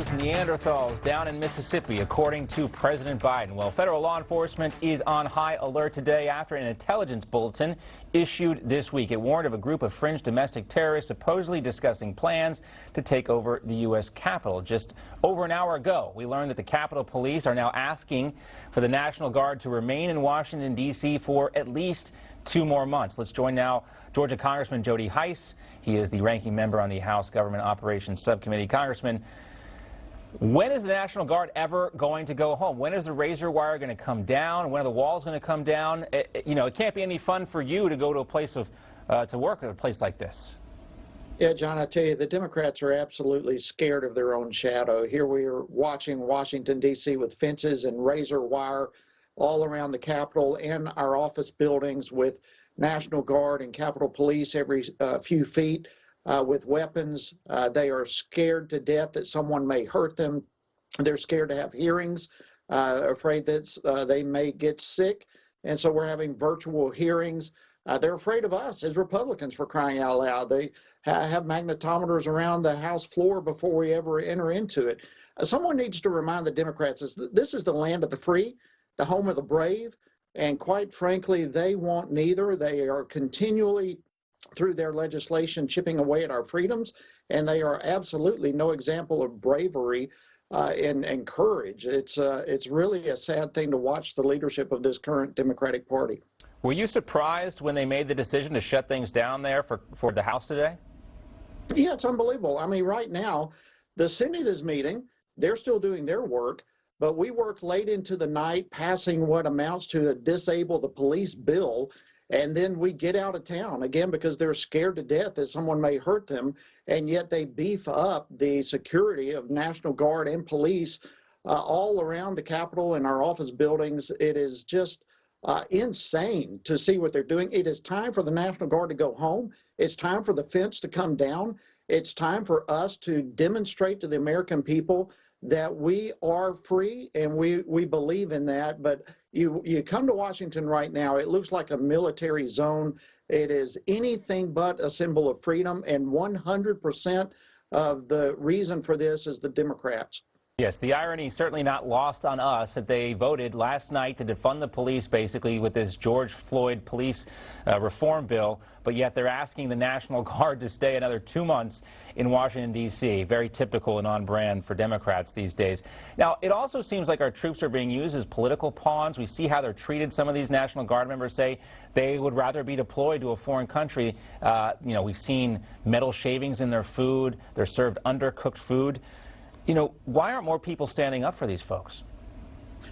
those Neanderthals down in Mississippi, according to President Biden. Well, federal law enforcement is on high alert today after an intelligence bulletin issued this week. It warned of a group of fringe domestic terrorists supposedly discussing plans to take over the U.S. Capitol. Just over an hour ago, we learned that the Capitol Police are now asking for the National Guard to remain in Washington, D.C. for at least 2 more months. Let's join now Georgia Congressman Jody Hice. He is the ranking member on the House Government Operations Subcommittee. Congressman, when is the National Guard ever going to go home? When is the razor wire going to come down? When are the walls going to come down? It can't be any fun for you to go to a place of to work at a place like this. Yeah, John, I tell you, the Democrats are absolutely scared of their own shadow. Here we are watching Washington, D.C. with fences and razor wire all around the Capitol and our office buildings, with National Guard and Capitol Police every few feet with weapons. They are scared to death that someone may hurt them. They're scared to have hearings, afraid that they may get sick. And so we're having virtual hearings. They're afraid of us as Republicans, for crying out loud. They have magnetometers around the House floor before we ever enter into it. Someone needs to remind the Democrats this is the land of the free, the home of the brave, and quite frankly, they want neither. They are continually, through their legislation, chipping away at our freedoms, and they are absolutely no example of bravery and courage. It's really a sad thing to watch the leadership of this current Democratic Party. Were you surprised when they made the decision to shut things down there for the House today? Yeah, it's unbelievable. I mean, right now, the Senate is meeting. They're still doing their work. But we work late into the night passing what amounts to a disable the police bill, and then we get out of town, again, because they're scared to death that someone may hurt them, and yet they beef up the security of National Guard and police all around the Capitol and our office buildings. It is just insane to see what they're doing. It is time for the National Guard to go home. It's time for the fence to come down. It's time for us to demonstrate to the American people that we are free, and we believe in that. But you come to Washington right now, it looks like a military zone. It is anything but a symbol of freedom, and 100% of the reason for this is the Democrats. Yes, the irony is certainly not lost on us that they voted last night to defund the police, basically, with this George Floyd police reform bill, but yet they're asking the National Guard to stay another 2 months in Washington, D.C. Very typical and on brand for Democrats these days. Now, it also seems like our troops are being used as political pawns. We see how they're treated. Some of these National Guard members say they would rather be deployed to a foreign country. We've seen metal shavings in their food. They're served undercooked food. Why aren't more people standing up for these folks?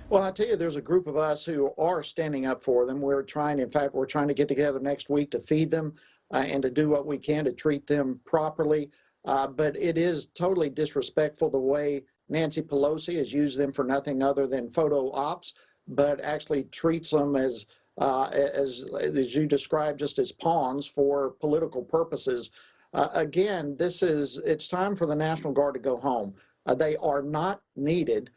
Well, I tell you, there's a group of us who are standing up for them. We're trying to get together next week to feed them and to do what we can to treat them properly. But it is totally disrespectful the way Nancy Pelosi has used them for nothing other than photo ops, but actually treats them as you described, just as pawns for political purposes. Again, it's time for the National Guard to go home. They are not needed.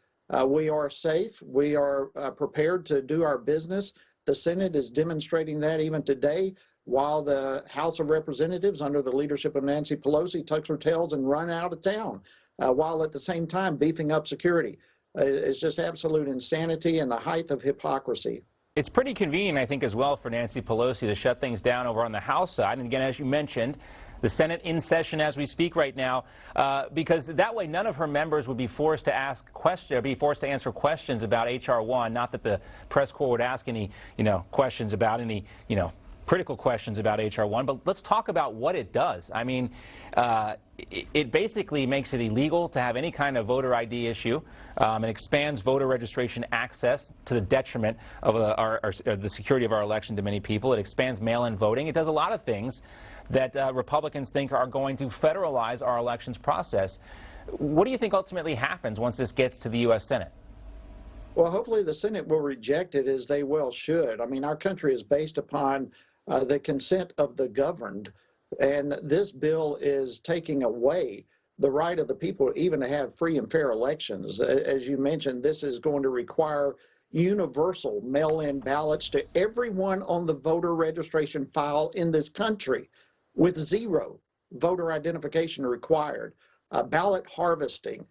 We are safe. We are prepared to do our business. The Senate is demonstrating that even today, while the House of Representatives, under the leadership of Nancy Pelosi, tucks her tails and run out of town, while at the same time beefing up security. It's just absolute insanity and the height of hypocrisy. It's pretty convenient, I think, as well for Nancy Pelosi to shut things down over on the House side. And again, as you mentioned, the Senate in session as we speak right now, because that way none of her members would be forced to answer questions about H.R. 1. Not that the press corps would ask any, questions about any, critical questions about H.R. 1. But let's talk about what it does. I mean, it basically makes it illegal to have any kind of voter ID issue. It expands voter registration access to the detriment of the security of our election to many people. It expands mail-in voting. It does a lot of things that Republicans think are going to federalize our elections process. What do you think ultimately happens once this gets to the U.S. Senate? Well, hopefully the Senate will reject it, as they well should. I mean, our country is based upon the consent of the governed, and this bill is taking away the right of the people even to have free and fair elections. As you mentioned, this is going to require universal mail-in ballots to everyone on the voter registration file in this country, with 0 voter identification required. Ballot harvesting,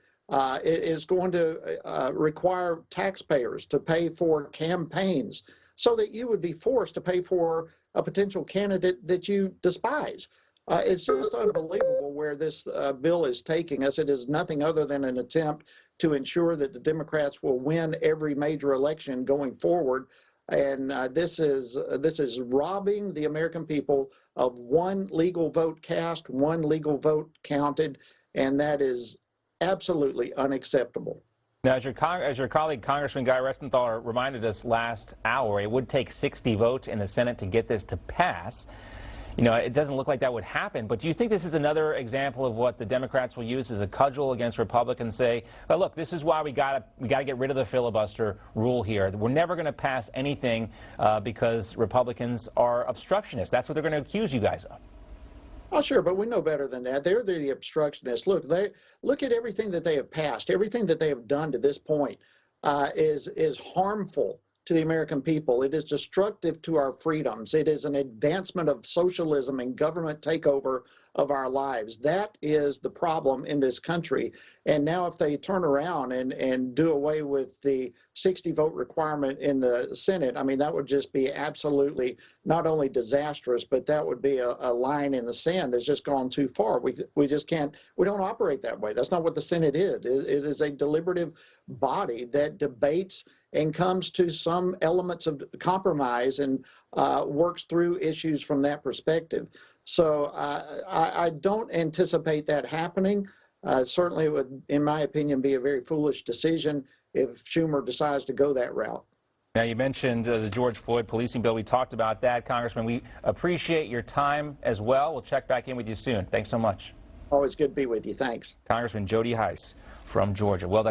is going to require taxpayers to pay for campaigns so that you would be forced to pay for a potential candidate that you despise. It's just unbelievable where this bill is taking us. It is nothing other than an attempt to ensure that the Democrats will win every major election going forward. And this is robbing the American people of one legal vote cast, one legal vote counted, and that is absolutely unacceptable. Now, as your colleague, Congressman Guy Restenthaler, reminded us last hour, it would take 60 votes in the Senate to get this to pass. You know, it doesn't look like that would happen, but do you think this is another example of what the Democrats will use as a cudgel against Republicans? Say, well, look, this is why we got to get rid of the filibuster rule here. We're never going to pass anything because Republicans are obstructionists. That's what they're going to accuse you guys of. Oh, sure, but we know better than that. They're the obstructionists. Look at everything that they have passed. Everything that they have done to this point is harmful to the American people. It is destructive to our freedoms. It is an advancement of socialism and government takeover of our lives. That is the problem in this country. And now if they turn around and do away with the 60 vote requirement in the Senate, I mean, that would just be absolutely not only disastrous, but that would be a line in the sand that's just gone too far. We just can't, we don't operate that way. That's not what the Senate is. It is a deliberative body that debates and comes to some elements of compromise and works through issues from that perspective. So I don't anticipate that happening. Certainly it would, in my opinion, be a very foolish decision if Schumer decides to go that route. Now, you mentioned the George Floyd policing bill. We talked about that, Congressman. We appreciate your time as well. We'll check back in with you soon. Thanks so much. Always good to be with you. Thanks. Congressman Jody Hice from Georgia. Well,